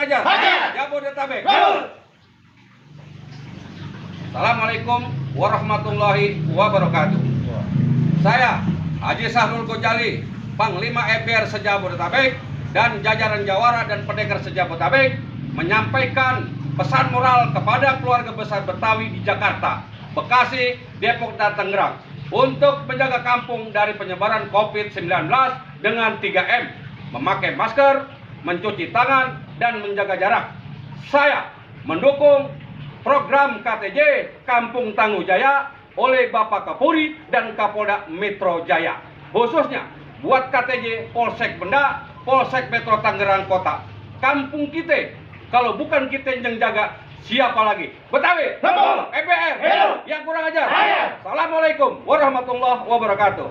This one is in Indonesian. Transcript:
ajar? Jabodetabek. Assalamualaikum warahmatullahi wabarakatuh. Saya Haji Sahrul Gojali, Panglima MPR se-Jabodetabek dan jajaran Jawara dan Pendekar se-Jabodetabek menyampaikan pesan moral kepada keluarga besar Betawi di Jakarta, Bekasi, Depok, dan Tangerang untuk menjaga kampung dari penyebaran COVID-19 dengan 3M, memakai masker, mencuci tangan, dan menjaga jarak. Saya mendukung program KTJ Kampung Tangguh Jaya oleh Bapak Kapolri dan Kapolda Metro Jaya, khususnya buat KTJ Polsek Benda, Polsek Metro Tangerang Kota. Kampung kita, kalau bukan kita yang jaga, siapa lagi? Betawi, MPR, yang kurang ajar. Assalamualaikum warahmatullahi wabarakatuh.